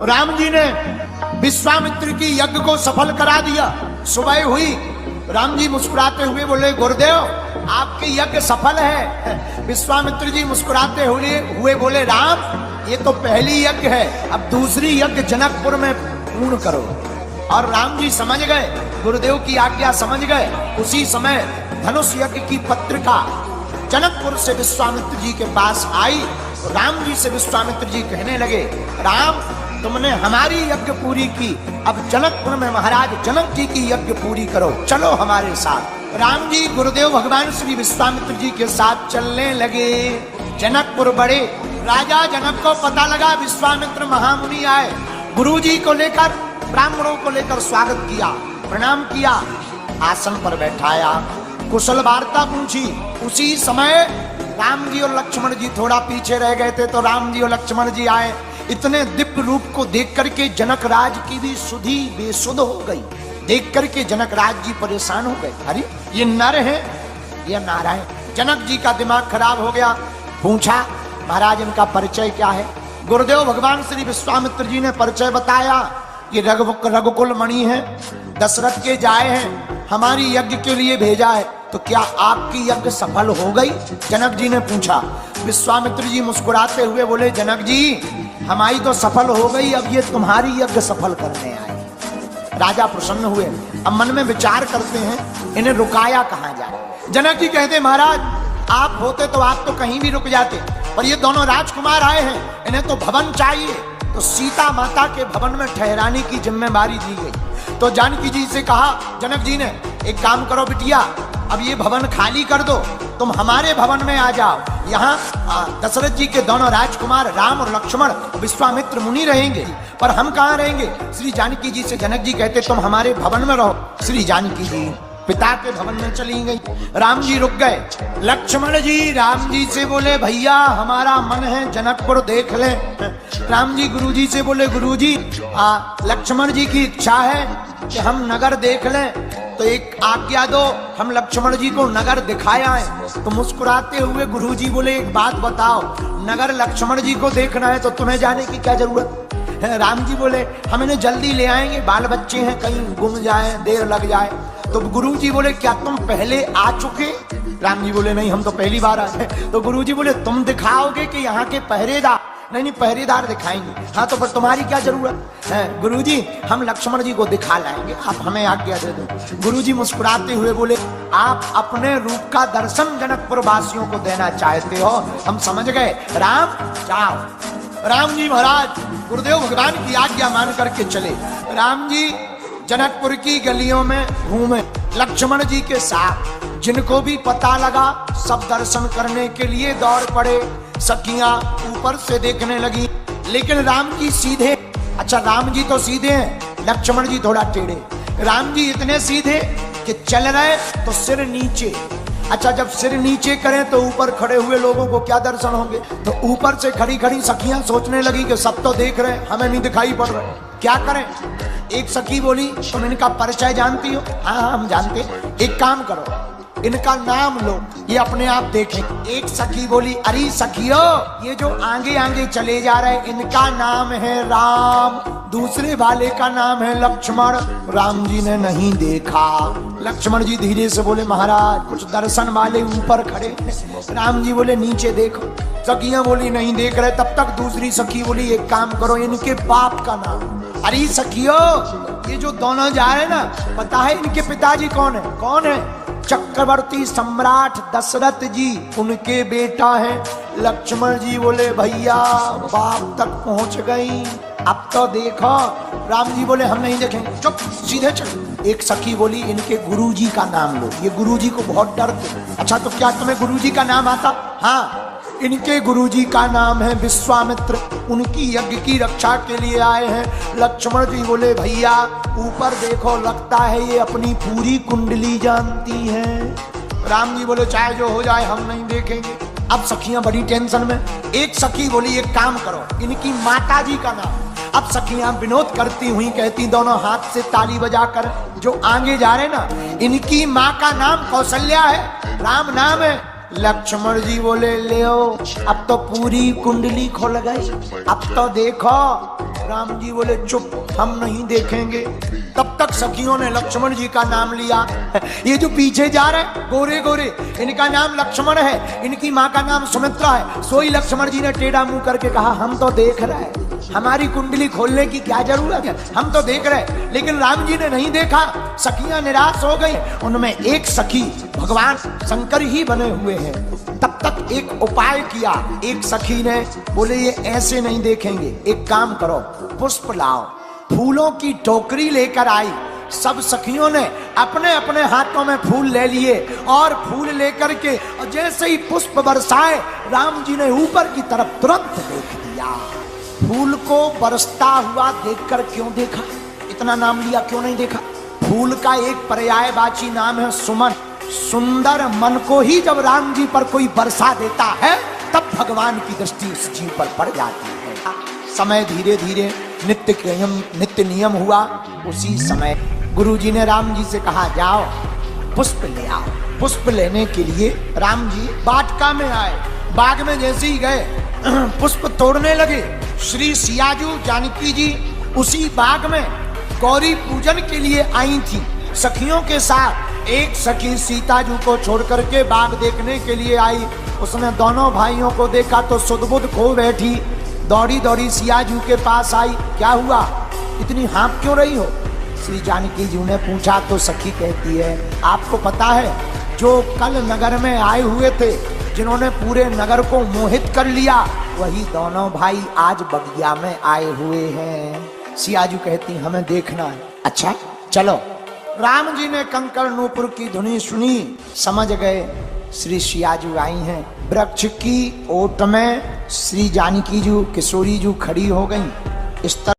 राम जी ने विश्वामित्र की यज्ञ को सफल करा दिया। सुबह हुई, राम जी मुस्कुराते हुए बोले, गुरुदेव आपकी यज्ञ सफल है। विश्वामित्र जी मुस्कुराते हुए बोले, राम ये तो पहली यज्ञ है, अब दूसरी यज्ञ जनकपुर में पूर्ण करो। और राम जी समझ गए, गुरुदेव की आज्ञा समझ गए। उसी समय धनुष यज्ञ की पत्रिका जनकपुर से विश्वामित्र जी के पास आई। राम जी से विश्वामित्र जी कहने लगे, राम तुमने हमारी यज्ञ पूरी की, अब जनकपुर में महाराज जनक जी की यज्ञ पूरी करो, चलो हमारे साथ। राम जी गुरुदेव भगवान श्री विश्वामित्र जी के साथ चलने लगे। जनकपुर बड़े। राजा जनक को पता लगा विश्वामित्र महामुनि आए। गुरु जी को लेकर, ब्राह्मणों को लेकर स्वागत किया, प्रणाम किया, आसन पर बैठाया, कुशल वार्ता पूछी। उसी समय राम जी और लक्ष्मण जी थोड़ा पीछे रह गए थे, तो राम जी और लक्ष्मण जी आए। इतने दिव्य रूप को देख करके जनक राज की भी सुधि बेसुध हो गई। देख करके जनक राज जी परेशान हो गए, अरे ये नर है या नारायण। जनक जी का दिमाग खराब हो गया। पूछा, महाराज इनका परिचय क्या है? गुरुदेव भगवान श्री विश्वामित्र जी ने परिचय बताया, ये रघुकुल मणि है, दशरथ के जाए हैं, हमारी यज्ञ के लिए भेजा है, तो क्या आपकी यज्ञ सफल हो गई? जनक जी ने पूछा। विश्वामित्र जी मुस्कुराते हुए बोले, जनक जी हमारी तो सफल हो गई, अब ये तुम्हारी यज्ञ सफल करने आए। राजा प्रसन्न हुए। अब मन में विचार करते हैं, इन्हें रुकाया कहाँ जाए। जनक जी कहते, महाराज आप होते तो आप तो कहीं भी रुक जाते, पर ये दोनों राजकुमार आए हैं, इन्हें तो भवन चाहिए, तो सीता माता के भवन में ठहराने की जिम्मेदारी दी गई। तो जानकी जी से कहा जनक जी ने, एक काम करो बिटिया, अब ये भवन खाली कर दो, तुम हमारे भवन में आ जाओ। यहाँ दशरथ जी के दोनों राजकुमार राम और लक्ष्मण विश्वामित्र मुनि रहेंगे, पर हम कहाँ रहेंगे? श्री जानकी जी से जनक जी कहते, तुम हमारे भवन में रहो। श्री जानकी जी पिता के भवन में चली गई। राम जी रुक गए। लक्ष्मण जी राम जी से बोले, भैया हमारा मन है जनकपुर देख ले। राम जी गुरु जी से बोले, गुरु जी लक्ष्मण जी की इच्छा है कि हम नगर देख लें, तो एक आज्ञा दो, हम लक्ष्मण जी को नगर दिखाया है। तो मुस्कुराते हुए गुरु जी बोले, एक बात बताओ, नगर लक्ष्मण जी को देखना है तो तुम्हें जाने की क्या जरूरत है? राम जी बोले, हम इन्हें जल्दी ले आएंगे, बाल बच्चे हैं, कहीं गुम जाए, देर लग जाए। तो गुरु जी बोले, क्या तुम पहले आ चुके? राम जी बोले, नहीं हम तो पहली बार आए। तो गुरु जी बोले, तुम दिखाओगे कि यहाँ के पहरेदार? नहीं पहरेदार दिखाएंगे। हाँ तो पर तुम्हारी क्या जरूरत है? गुरुजी हम लक्ष्मण जी को दिखा लाएंगे, आप हमें आज्ञा दे दो। गुरुजी मुस्कुराते हुए बोले, आप अपने रूप का दर्शन जनकपुर वासियों को देना चाहते हो, हम समझ गए, राम जाओ। राम जी महाराज गुरुदेव भगवान की आज्ञा मान करके चले। राम जी जनकपुर की गलियों में घूमे लक्ष्मण जी के साथ। जिनको भी पता लगा सब दर्शन करने के लिए दौड़ पड़े। सखियां ऊपर से देखने लगी, लेकिन राम जी सीधे। अच्छा राम जी तो सीधे हैं, लक्ष्मण जी थोड़ा टेढ़े। राम जी इतने सीधे कि चल रहे तो सिर नीचे। अच्छा जब सिर नीचे करें तो ऊपर खड़े हुए लोगों को क्या दर्शन होंगे? तो ऊपर से खड़ी खड़ी सखियां सोचने लगी कि सब तो देख रहे, हमें नहीं दिखाई पड़ रहा, क्या करें? एक सखी बोली, तुम इनका परिचय जानती हो? हाँ हम जानते। एक काम करो, इनका नाम लो, ये अपने आप देखें। एक सखी बोली, अरे सखियो, ये जो आगे आगे चले जा रहे इनका नाम है राम, दूसरे वाले का नाम है लक्ष्मण। राम जी ने नहीं देखा। लक्ष्मण जी धीरे से बोले, महाराज कुछ दर्शन वाले ऊपर खड़े। राम जी बोले, नीचे देखो। सखियां बोली, नहीं देख रहे। तब तक दूसरी सखी बोली, एक काम करो, इनके बाप का नाम। अरे सखियो, ये जो दोनों जा रहे ना, पता है इनके पिताजी कौन है? कौन है? चक्रवर्ती सम्राट दशरथ जी, उनके बेटा है। लक्ष्मण जी बोले, भैया बाप तक पहुंच गई, अब तो देखो। राम जी बोले, हम नहीं देखेंगे, चुप सीधे चलो। एक सखी बोली, इनके गुरुजी का नाम लो, ये गुरुजी को बहुत डरते। अच्छा तो क्या तुम्हें गुरुजी का नाम आता? हाँ, इनके गुरुजी का नाम है विश्वामित्र, उनकी यज्ञ की रक्षा के लिए आए हैं। लक्ष्मण जी बोले, भैया ऊपर देखो, लगता है ये अपनी पूरी कुंडली जानती हैं। राम जी बोले, चाहे जो हो जाए हम नहीं देखेंगे। अब सखियां बड़ी टेंशन में। एक सखी बोली, एक काम करो, इनकी माता जी का नाम। अब सखियां विनोद करती हुई कहती, दोनों हाथ से ताली बजाकर, जो आगे जा रहे ना, इनकी माँ का नाम कौशल्या है, राम नाम है। लक्ष्मण जी बोले ले आओ, अब तो पूरी कुंडली खुल गई, अब तो देखो। राम जी बोले चुप, हम नहीं देखेंगे। तब तक सखियों ने लक्ष्मण जी का नाम लिया। ये जो पीछे जा रहे गोरे गोरे, इनका नाम लक्ष्मण है, इनकी माँ का नाम सुमित्रा है। सोई लक्ष्मण जी ने टेढ़ा मुंह करके कहा हम तो देख रहे हैं, हमारी कुंडली खोलने की क्या जरूरत है, हम तो देख रहे। लेकिन राम जी ने नहीं देखा, सखियां निराश हो गई। उनमें एक सखी भगवान शंकर ही बने हुए हैं। तब तक एक उपाय किया एक सखी ने, बोले ये ऐसे नहीं देखेंगे, एक काम करो, पुष्प लाओ। फूलों की टोकरी लेकर आई। सब सखियों ने अपने अपने हाथों में फूल ले लिए और फूल लेकर के जैसे ही पुष्प बरसाए, राम जी ने ऊपर की तरफ तुरंत देख दिया। फूल को बरसता हुआ देखकर क्यों देखा, इतना नाम लिया क्यों नहीं देखा? फूल का एक पर्यायवाची नाम है सुमन। सुंदर मन को ही जब राम जी पर कोई बरसा देता है, तब भगवान की दृष्टि उस जीव पर पड़ जाती है। समय धीरे धीरे नित्य नियम हुआ। उसी समय गुरु जी ने राम जी से कहा जाओ पुष्प ले आओ। पुष्प लेने के लिए राम जी वाटिका में आए। बाग में जैसे ही गए पुष्प तोड़ने लगे। श्री सियाजू जानकी जी उसी बाग में गौरी पूजन के लिए आई थी सखियों के साथ। एक सखी सीता जी को छोड़ करके बाग देखने के लिए आई। उसने दोनों भाइयों को देखा तो सुध-बुध खो बैठी। दौड़ी दौड़ी सियाजू के पास आई, क्या हुआ, इतनी हाँफ क्यों रही हो? श्री जानकी जी ने पूछा तो सखी कहती है आपको पता है जो कल नगर में आए हुए थे, जिन्होंने पूरे नगर को मोहित कर लिया, वही दोनों भाई आज बगिया में आए हुए हैं। सियाजू कहती हमें देखना है। अच्छा चलो। राम जी ने कंकड़ नूपुर की धुनी सुनी, समझ गए श्री सियाजू आई हैं। वृक्ष की ओट में श्री जानकी जी किशोरी जी खड़ी हो गई। इस तरह